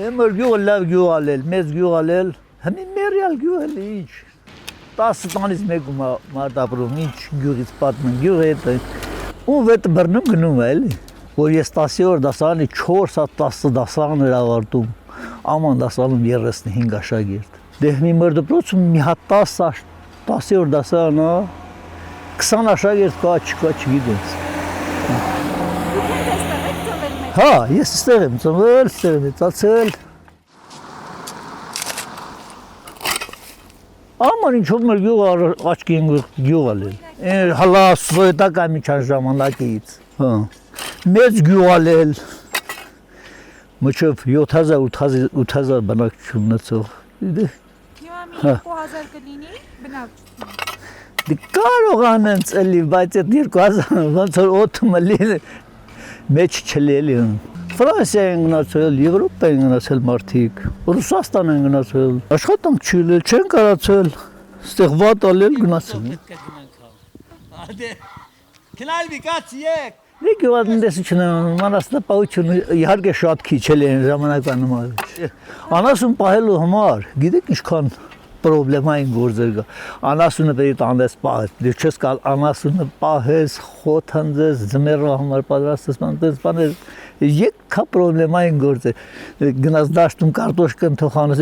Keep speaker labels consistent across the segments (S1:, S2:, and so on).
S1: Emir gül güvalel, mez güvalel. Hemin meryal güvel hiç. Tas tanis meguma mardabrum hiç gürit patmın güret. Un vet bernum gnuvel. Որ ես 10 օր դասարանի 4 հատ 10 դասարան էր ավարտում, աման դասարանում 35 աշակերտ։ Դե մի մրդպրոցում մի հատ 10 օր դասարանա 20 աշակերտ կա չկա չգիտես։ Հա, ես ստեղ եմ ծնվել, ստեղ եմ ծացել։ Աման ինչով մեր գյուղը աչքի են գյուղալ է։ Հալա սովետական միջան ժամանակից։ Հա։ Մեծ գյուղալել մոչով 7000 բնակչություն ունեցող։
S2: Հիմա մի 2000 կլինի բնակչություն։
S1: Դե կարող անեն ծելի, բայց այդ 2000 ոնց որ օդը լի մեջ չլելի։ Ֆրանսիա են գնացել, Եվրոպա են գնացել մարդիկ, Ռուսաստան են գնացել, աշխատանք չունել, չեն կարացել, ստեղ վատ ալել գնացել։
S3: Քնալ վիկաց եկ։
S1: Դե գյուղատնտեսությունը մանրաստապահությունը իհարկե շատ քիչ է ժամանակվա նման։ Անասուն պահելու համար գիտեք ինչքան պրոբլեմային գործեր կա։ Անասունը պետք է անդես պահես, դու չես կալ անասունը պահես, խոթանձես, ձմեռվա համար պատրաստես, մանտես բաներ, եկա պրոբլեմային գործեր։ Գնաց դաշտում կարտոշկան թողանես,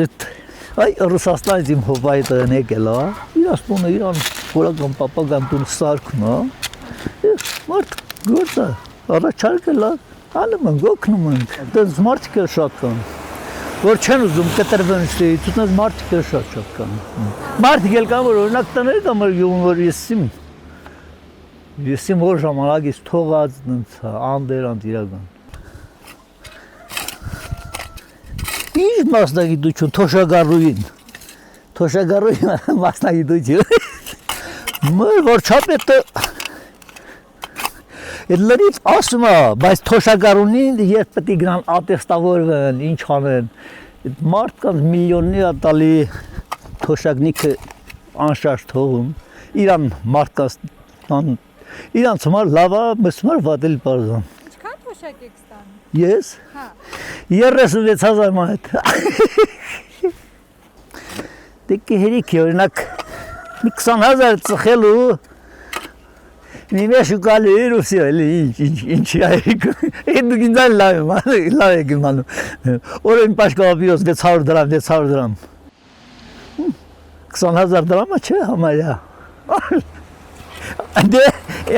S1: այ Ռուսաստանից իմ հոբայի տղեն եկել է, իրաց տունը իրան խորական պապական տուն սարքում է։ Մարդ գործը առաջարկել է, անում ենք, օգնում ենք, դες մարդիկ էլ շատ կան, որ չեն ուզում կտրվեն ստեից, ուտնես մարդիկ էլ շատ կան։ Մարդիկ էլ կան, որ օրինակ տներ կամ գյուղում, որ եսիմ որ ժամանակից թողած անդերանտ իրական։ Ինչ մասնագիտություն, թոշագարույն մասնագիտություն, որ չապետը Այդ լրիվ ասում է, բայց թոշագարունին երբ պետք է գնան ատեստավորվեն, ինչ անեն, մարդկանց միլիոնի տալի թոշագնիկը անշարժ թողում, իրան մարդկանց, իրանց համար լավ է, մեզ համար վատ էլ պարզան։
S2: Ինչքան թոշակ եք ստանում։
S1: Ես։
S2: Հա։
S1: 36,000 մանետ։ Դե կհերիք է, օրինակ, մի 20,000 ծխելու մի մեջ ուկալի էր ու սիո, ինչի այրիկ, այդ դուք ինձան լավ եք իմանում, օրեն պաշկավապիրոս 600 դրամ, 20,000 դրամը չէ համարյա, դե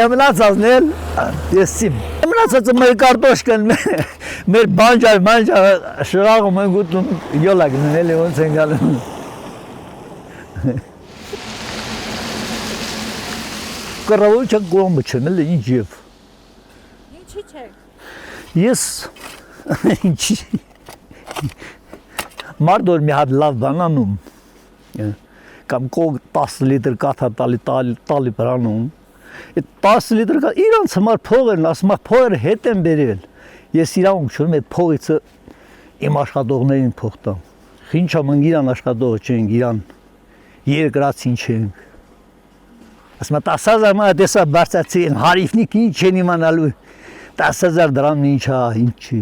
S1: էմնացածն էլ, եսիմ, էմնացածը մեր կարտոշկն, մեր բանջար, շրաղում են գուտում, յոլակն են էլի ոնց են գալում, Կռավոլ չեք գոմը չեն, էլ ինչ և։
S2: Ինչի չեք։
S1: Ես, ինչի, մարդ որ մի հատ լավ բան անում, կամ կող 10 լիտր կաթա տալի պրանում, այդ 10 լիտր կաթա, իրանց համար փող են, ասում փողերը հետ են բերել, ես իրանք չունեմ այդ փողիցը իմ աշխատողներին փող տամ, խինչա մենք իրան աշխատողը չենք, իրան երկրացին չենք, ասում 10,000 մանետ տեսա բարձացի են հարիվնիկ ինչ չեն իմանալու 10,000 դրամն ինչ է, ինչ չի։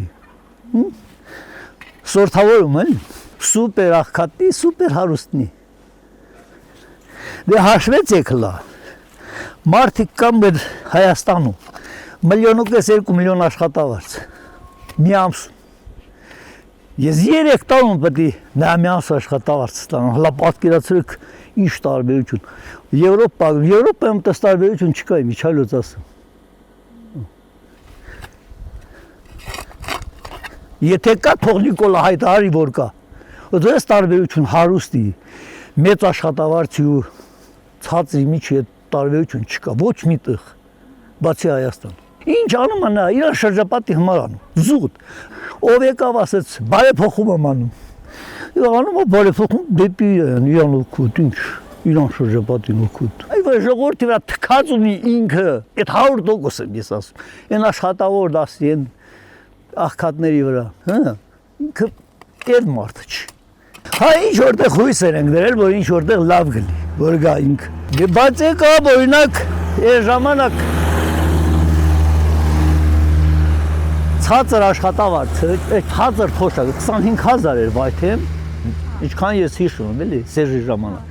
S1: Սորթավորում են, սուպեր աղքատնի, սուպեր հարուստնի։ Դե հաշվեց եկլա, մարդիկ կան մեր Հայաստանում, 1,5 միլիոն աշխատավարձ, մի ամսում։ Ես 3 տարում պետք է նա մի ամս աշխատավարձ ստանամ, հլա պատկերացրեք ինչ տարբերություն։ Եվրոպայում տես տարբերություն չկա, իչայլոց ասեմ։ Եթե կա թող Նիկոլա հայտարարի, որ կա, դες տարբերություն հարուստի, մեծ աշխատավարձի ու ցածրի միջի տարբերություն չկա, ոչ մի տեղ, բացի Հայաստան։ Ինչ անում է նա, իրան շրջապատի համար անում, զուտ, ով եկավ ասեց, բարեփոխում եմ անում, անում է բարեփոխում դեպի իրան օգուտ, ինչ, իրան շրջապատին օգուտ։ Այ որ ժողովրդի վրա թքած ունի ինքը, այդ 100% եմ ես ասում, այն աշխատավոր դասի են աղքատների վրա, հա, ինքը այդ մարդը չի։ Հա ինչ որտեղ հույսեր ենք դրել, որ ինչ որտեղ լավ գնի, որ գա ինքը։ Բայց եկավ օրինակ, այս ժամանակ ցածր աշխատավարձը, այդ ցածր փոշակը 25000 էր վայթեմ, ինչքան ես հիշում եմ, էլի, Սերժի ժամանակ։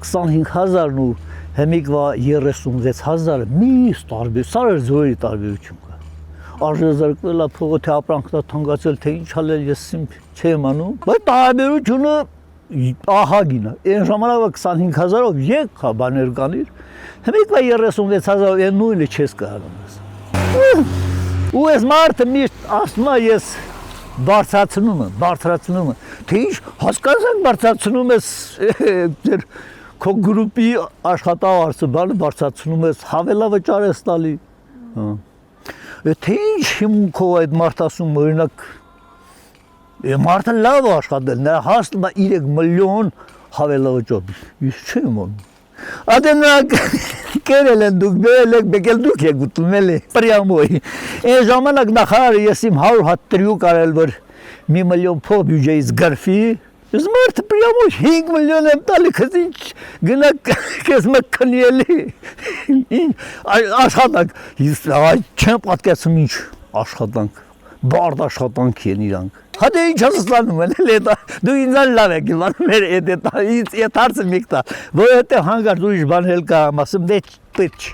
S1: 25000-ն ու հիմիկվա 36000-ը միս տարբեր, սարեր զորի տարբերություն կա։ Արժեզրկվել է փողը, թե ապրանքն է թանկացել, թե ինչ ալել, ես չեմ անում, բայց տարբերությունը ահագին է։ Այն ժամանակվա 25000-ով եկա բաներ կանիր, հիմիկվա 36000-ով այն նույնը չես կարողանում։ Ու ես մարդը միշտ ասում է ես բարձրացնում եմ, թե ինչ հասկացանք բարձրացնում ես ձեր քո գրուպի աշխատավարձը բանը բարձրացնում ես, հավելավճար ես տալի։ Թե ինչ հիմքով այդ մարդ ասում օրինակ մարդը լավ աշխատել, նրա հասնում է 3 միլիոն հավելավճար, ես չեմ անում։ Ադենակ կերել են դուք, բերել եք, բեկել դուք եք ուտում էլի, պրյամոյ։ Այն ժամանակ նախարարը ես իմ 100 հատ տրյուկ արել, որ 1 միլիոն փող բյուջեից գրվի, ես մարդը պրյամոյ 5 միլիոն եմ տալի, քեզ ինչ գնակ քեզ մկնի էլի։ Աշխատանք, ես չեմ պատկերացնում ինչ աշխատանք, բարդ աշխատանք են իրանք։ Հատե ինչ ասանում են, էլի դու ինձ լավ եք իմանում էր այդ հարցը մեկտա, որովհետև հանգարտ ուրիշ բան էլ կա, ասում դե պետք։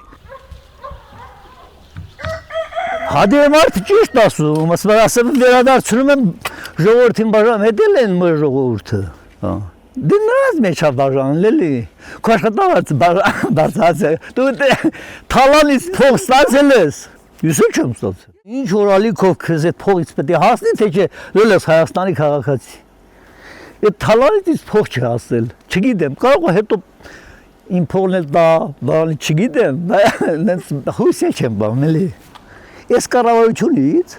S1: Հատե մարդը ճիշտ ասում, ասում վերադարձնում եմ ժողովրդին բաժան, հետել են մեր ժողովուրդը։ Դե նրանց մեջ է բաժանել էլի, քո աշխատավարձը բարձրացել է, դու թալանից փող ստացել ես, ես չեմ ստացել։ Ինչ որ ալիքով քեզ այդ փողից պետք է հասնի, թե չէ, դու ես Հայաստանի քաղաքացի։ Այդ թալանից փող չհասել, չգիտեմ, կարող է հետո իմ փողն էլ դա, բանը չգիտեմ, նենց հույս չեմ բան, էլի։ Այս կառավարությունից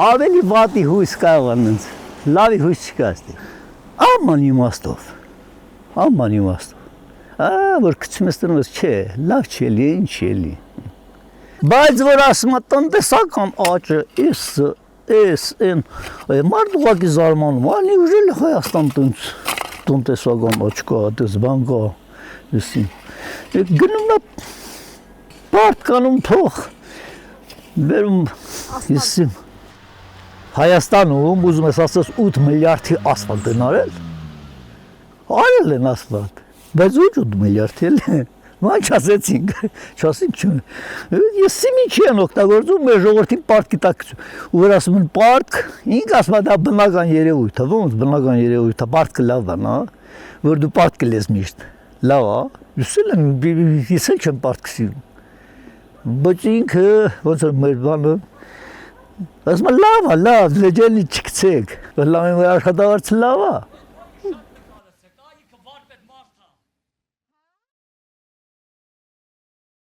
S1: ավելի վատի հույս կարող է նենց, լավի հույս չկա այստեղ։ Աման իմաստով։ Որ գցում ես տրում ես, չէ, լավ չի էլի, ինչ չի էլի։ Բայց որ ասում է տնտեսական աճը, էս, մարդ ուղղակի զարմանում, անի ուժել է Հայաստան տնտեսական աճ կա, դες բան կա, գնում է պարտկանում թող, վերում իսիմ, Հայաստանում ուզում ես ասես 8 միլիարդի ասֆալտ են արել են ասֆալտ, բայց ոչ 8 միլիարդի էլ են, ման չասեցինք, ես սիմի չեն օգտագործում, մեր ժողովրդին պարտքի տակ, ու որ ասում են պարտք, ինք ասում է դա բնական երևույթ է, ոնց բնական երևույթ է, պարտքը լավ է, որ դու պարտք ես միշտ, լավ է, ես էլ չեմ պարտք սիրում, բայց ինքը, ոնց որ մեր բանը, ասում է լավ է, լավ, լեջելի չկցեք, որ լավ աշխատավարձը լավ է,